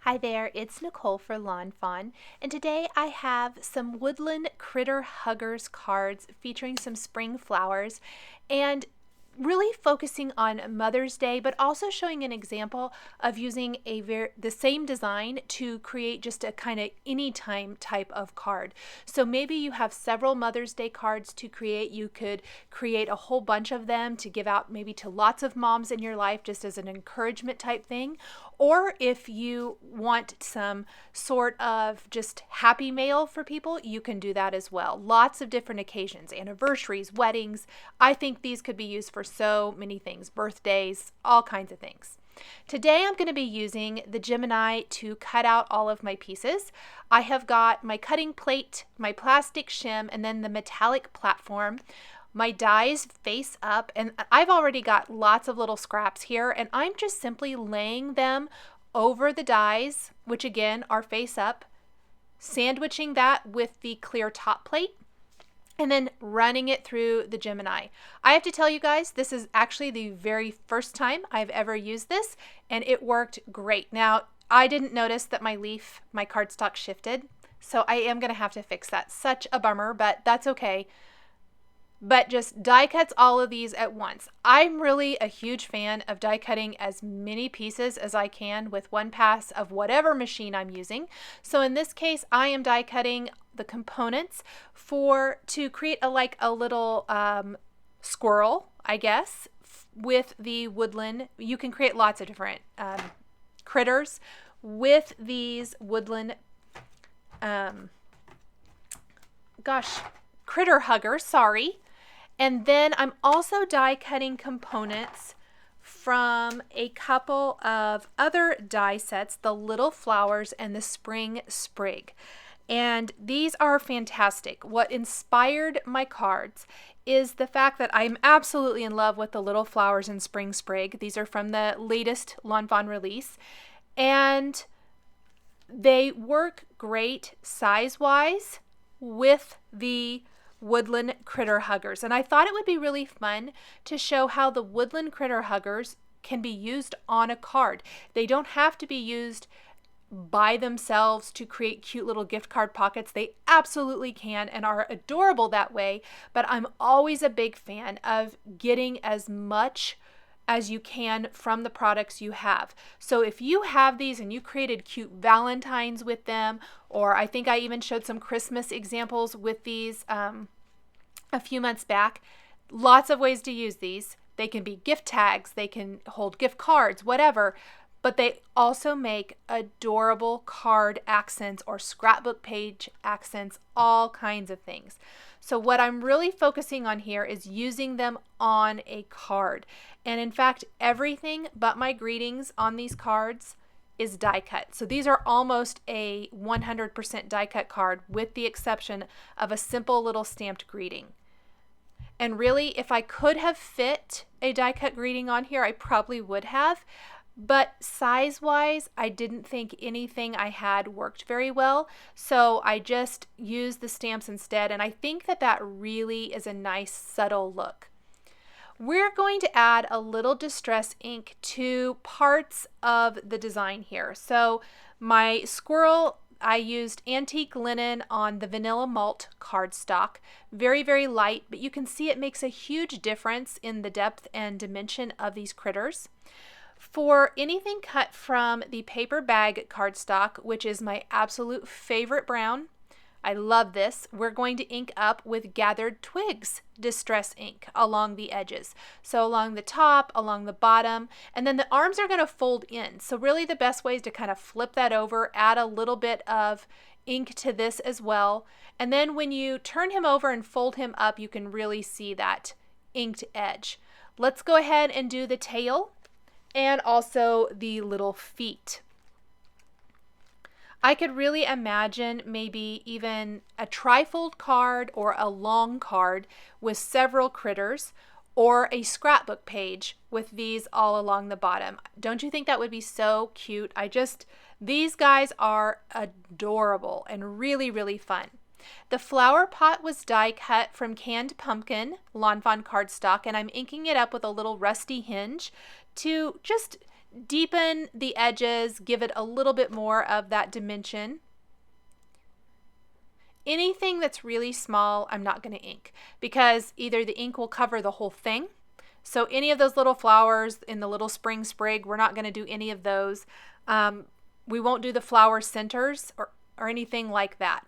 Hi there, it's Nicole for Lawn Fawn, and today I have some Woodland Critter Huggers cards featuring some spring flowers and really focusing on Mother's Day, but also showing an example of using the same design to create just a kind of anytime type of card. So maybe you have several Mother's Day cards to create. You could create a whole bunch of them to give out maybe to lots of moms in your life just as an encouragement type thing. Or if you want some sort of just happy mail for people, you can do that as well. Lots of different occasions, anniversaries, weddings. I think these could be used for so many things, birthdays, all kinds of things. Today I'm going to be using the Gemini to cut out all of my pieces. I have got my cutting plate, my plastic shim, and then the metallic platform. My dies face up, and I've already got lots of little scraps here, and I'm just simply laying them over the dies, which again are face up, sandwiching that with the clear top plate, and then running it through the Gemini. I have to tell you guys, this is actually the very first time I've ever used this, and it worked great. Now, I didn't notice that my cardstock shifted, so I am going to have to fix that. Such a bummer, but that's okay. But just die cuts all of these at once. I'm really a huge fan of die cutting as many pieces as I can with one pass of whatever machine I'm using. So in this case, I am die cutting the components to create a little squirrel, I guess, with the Woodland. You can create lots of different critters with these Woodland critter huggers, sorry. And then I'm also die cutting components from a couple of other die sets, the Little Flowers and the Spring Sprig. And these are fantastic. What inspired my cards is the fact that I'm absolutely in love with the Little Flowers and Spring Sprig. These are from the latest Lawn Fawn release. And they work great size-wise with the Woodland Critter Huggers. And I thought it would be really fun to show how the Woodland Critter Huggers can be used on a card. They don't have to be used by themselves to create cute little gift card pockets. They absolutely can and are adorable that way, but I'm always a big fan of getting as much as you can from the products you have. So if you have these and you created cute Valentines with them, or I think I even showed some Christmas examples with these a few months back, lots of ways to use these. They can be gift tags, they can hold gift cards, whatever, but they also make adorable card accents or scrapbook page accents, all kinds of things. So what I'm really focusing on here is using them on a card. And in fact, everything but my greetings on these cards is die cut. So these are almost a 100% die cut card with the exception of a simple little stamped greeting. And really, if I could have fit a die cut greeting on here, I probably would have. But size-wise, I didn't think anything I had worked very well, so I just used the stamps instead, and I think that that really is a nice, subtle look. We're going to add a little distress ink to parts of the design here. So my squirrel, I used antique linen on the vanilla malt cardstock. Very, very light, but you can see it makes a huge difference in the depth and dimension of these critters. For anything cut from the paper bag cardstock, which is my absolute favorite brown, I love this, we're going to ink up with Gathered Twigs distress ink along the edges. So along the top, along the bottom, and then the arms are going to fold in. So really the best way is to kind of flip that over, add a little bit of ink to this as well. And then when you turn him over and fold him up, you can really see that inked edge. Let's go ahead and do the tail and also the little feet. I could really imagine maybe even a trifold card or a long card with several critters, or a scrapbook page with these all along the bottom. Don't you think that would be so cute? These guys are adorable and really, really fun. The flower pot was die cut from canned pumpkin Lawn Fawn cardstock, and I'm inking it up with a little rusty hinge to just deepen the edges, give it a little bit more of that dimension. Anything that's really small, I'm not going to ink, because either the ink will cover the whole thing. So any of those little flowers in the little spring sprig, we're not going to do any of those. We won't do the flower centers or anything like that.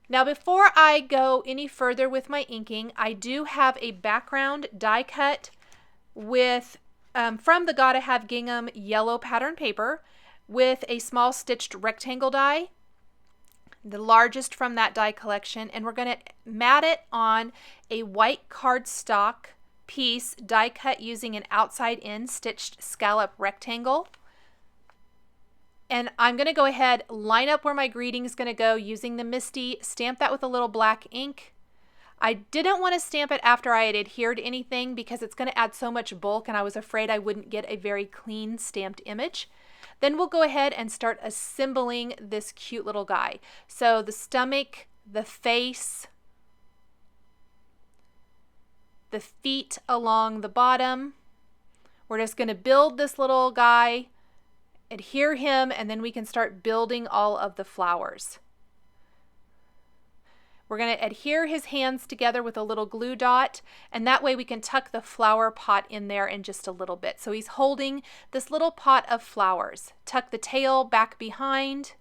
Now, before I go any further with my inking, I do have a background die cut with from the Gotta Have Gingham yellow pattern paper with a small stitched rectangle die, the largest from that die collection, and we're going to mat it on a white cardstock piece die cut using an outside in stitched scallop rectangle. And I'm going to go ahead, line up where my greeting is going to go using the Misty, stamp that with a little black ink. I didn't want to stamp it after I had adhered anything because it's going to add so much bulk and I was afraid I wouldn't get a very clean stamped image. Then we'll go ahead and start assembling this cute little guy. So the stomach, the face, the feet along the bottom. We're just going to build this little guy, adhere him, and then we can start building all of the flowers. We're going to adhere his hands together with a little glue dot, and that way we can tuck the flower pot in there in just a little bit. So he's holding this little pot of flowers. Tuck the tail back behind.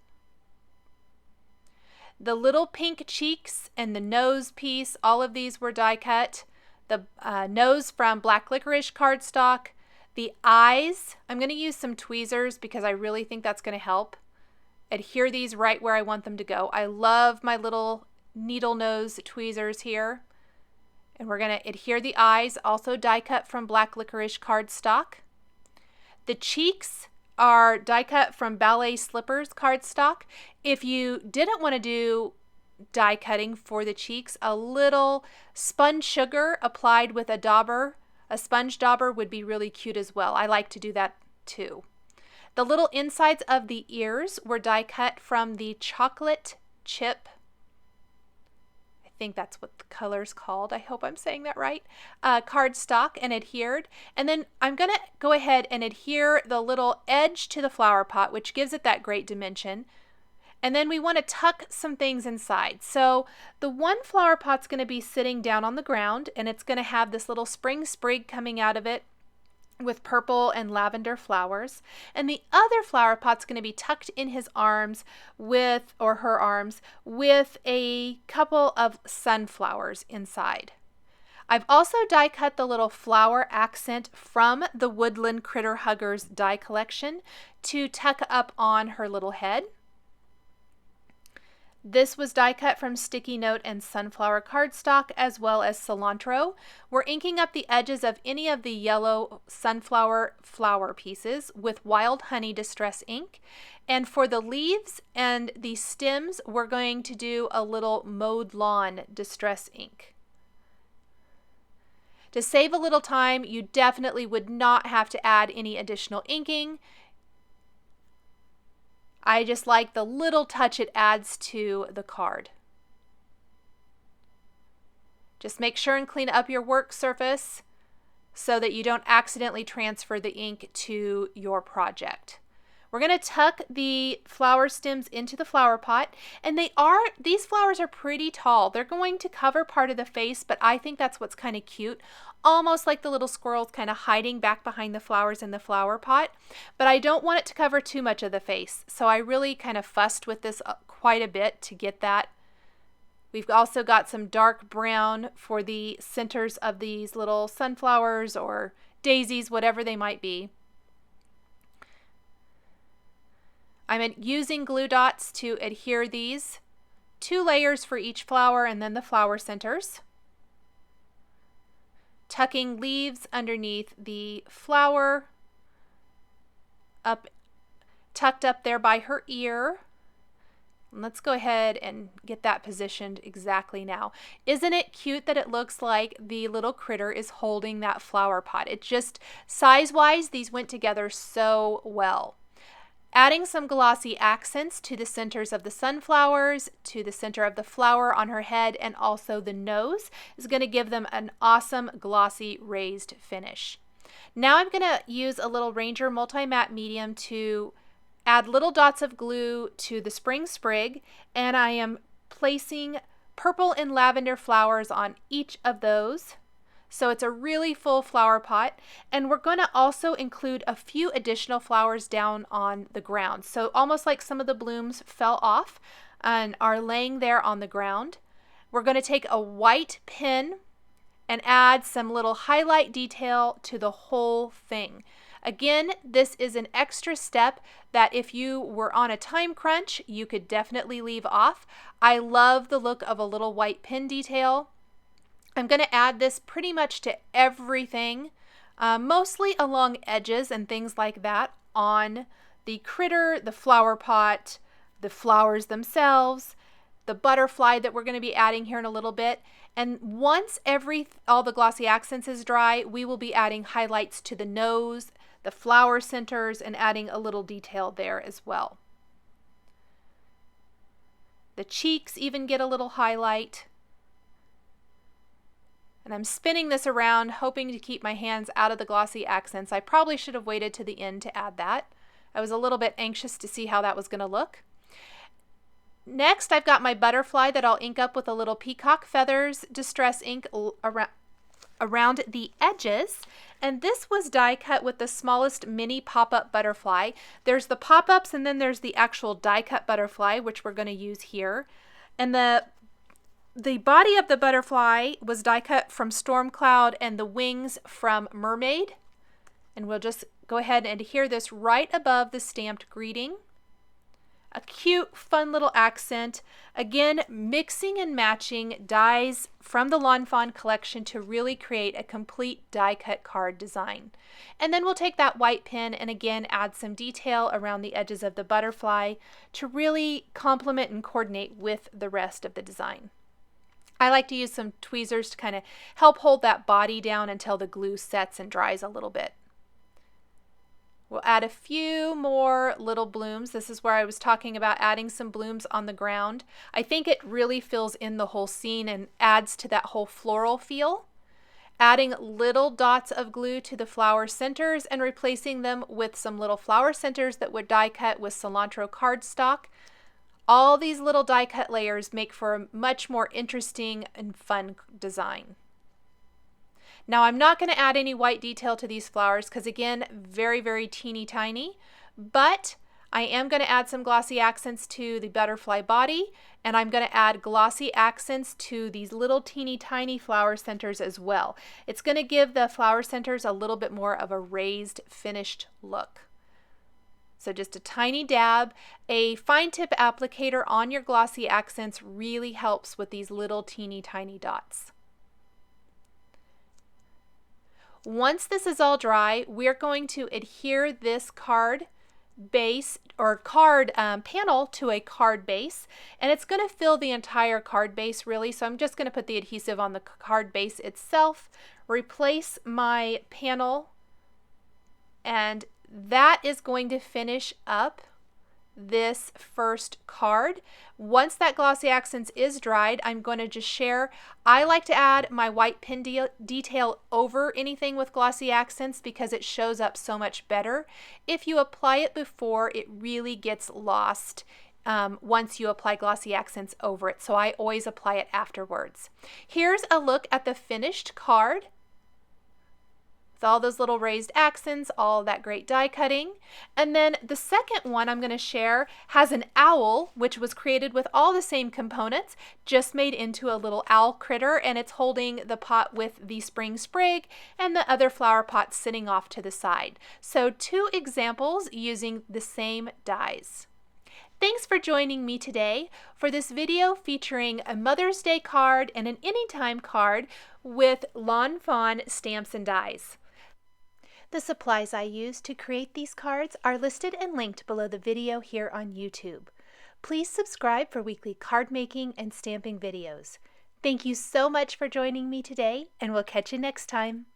The little pink cheeks and the nose piece, all of these were die cut. The nose from black licorice cardstock. The eyes, I'm going to use some tweezers because I really think that's going to help. Adhere these right where I want them to go. I love my little needle nose tweezers here. And we're going to adhere the eyes, also die cut from black licorice cardstock. The cheeks are die cut from Ballet Slippers cardstock. If you didn't want to do die cutting for the cheeks, a little sponge sugar applied with a sponge dauber would be really cute as well. I like to do that too. The little insides of the ears were die cut from the chocolate chip. I think that's what the color's called. I hope I'm saying that right. Cardstock and adhered. And then I'm going to go ahead and adhere the little edge to the flower pot, which gives it that great dimension. And then we want to tuck some things inside. So the one flower pot's going to be sitting down on the ground, and it's going to have this little spring sprig coming out of it with purple and lavender flowers. And the other flower pot's going to be tucked in his arms with, or her arms, with a couple of sunflowers inside. I've also die cut the little flower accent from the Woodland Critter Huggers die collection to tuck up on her little head. This was die cut from Sticky Note and Sunflower cardstock as well as cilantro. We're inking up the edges of any of the yellow sunflower flower pieces with Wild Honey Distress ink. And for the leaves and the stems, we're going to do a little Mowed Lawn Distress ink. To save a little time, you definitely would not have to add any additional inking. I just like the little touch it adds to the card. Just make sure and clean up your work surface so that you don't accidentally transfer the ink to your project. We're going to tuck the flower stems into the flower pot, and these flowers are pretty tall. They're going to cover part of the face, but I think that's what's kind of cute, almost like the little squirrels kind of hiding back behind the flowers in the flower pot. But I don't want it to cover too much of the face, so I really kind of fussed with this quite a bit to get that. We've also got some dark brown for the centers of these little sunflowers or daisies, whatever they might be. I'm using glue dots to adhere these, 2 layers for each flower and then the flower centers. Tucking leaves underneath the flower, tucked up there by her ear. Let's go ahead and get that positioned exactly now. Isn't it cute that it looks like the little critter is holding that flower pot? It just, size-wise, these went together so well. Adding some glossy accents to the centers of the sunflowers, to the center of the flower on her head, and also the nose is going to give them an awesome glossy raised finish. Now I'm going to use a little Ranger Multi-Matte Medium to add little dots of glue to the spring sprig, and I am placing purple and lavender flowers on each of those. So it's a really full flower pot, and we're going to also include a few additional flowers down on the ground. So almost like some of the blooms fell off and are laying there on the ground. We're going to take a white pen and add some little highlight detail to the whole thing. Again, this is an extra step that if you were on a time crunch, you could definitely leave off. I love the look of a little white pen detail. I'm going to add this pretty much to everything, mostly along edges and things like that on the critter, the flower pot, the flowers themselves, the butterfly that we're going to be adding here in a little bit. And once all the glossy accents is dry, we will be adding highlights to the nose, the flower centers, and adding a little detail there as well. The cheeks even get a little highlight. And I'm spinning this around, hoping to keep my hands out of the glossy accents. I probably should have waited to the end to add that. I was a little bit anxious to see how that was going to look. Next, I've got my butterfly that I'll ink up with a little peacock feathers distress ink around the edges. And this was die cut with the smallest mini pop-up butterfly. There's the pop-ups, and then there's the actual die cut butterfly, which we're going to use here. And the body of the butterfly was die cut from Storm Cloud and the wings from Mermaid. And we'll just go ahead and adhere this right above the stamped greeting. A cute, fun little accent. Again, mixing and matching dies from the Lawn Fawn collection to really create a complete die cut card design. And then we'll take that white pen and again add some detail around the edges of the butterfly to really complement and coordinate with the rest of the design. I like to use some tweezers to kind of help hold that body down until the glue sets and dries a little bit. We'll add a few more little blooms. This is where I was talking about adding some blooms on the ground. I think it really fills in the whole scene and adds to that whole floral feel. Adding little dots of glue to the flower centers and replacing them with some little flower centers that would die cut with cilantro cardstock. All these little die cut layers make for a much more interesting and fun design. Now I'm not going to add any white detail to these flowers because again, very, very teeny tiny, but I am going to add some glossy accents to the butterfly body, and I'm going to add glossy accents to these little teeny tiny flower centers as well. It's going to give the flower centers a little bit more of a raised, finished look. So just a tiny dab. A fine tip applicator on your glossy accents really helps with these little teeny tiny dots. Once this is all dry, we're going to adhere this card base or card panel to a card base, and it's going to fill the entire card base really. So I'm just going to put the adhesive on the card base itself, replace my panel, and that is going to finish up this first card. Once that glossy accents is dried, I'm going to just share. I like to add my white pen detail over anything with glossy accents because it shows up so much better. If you apply it before, it really gets lost once you apply glossy accents over it. So I always apply it afterwards. Here's a look at the finished card. All those little raised accents, all that great die cutting. And then the second one I'm going to share has an owl, which was created with all the same components, just made into a little owl critter, and it's holding the pot with the spring sprig and the other flower pot sitting off to the side. So 2 examples using the same dies. Thanks for joining me today for this video featuring a Mother's Day card and an Anytime card with Lawn Fawn stamps and dies. The supplies I used to create these cards are listed and linked below the video here on YouTube. Please subscribe for weekly card making and stamping videos. Thank you so much for joining me today, and we'll catch you next time.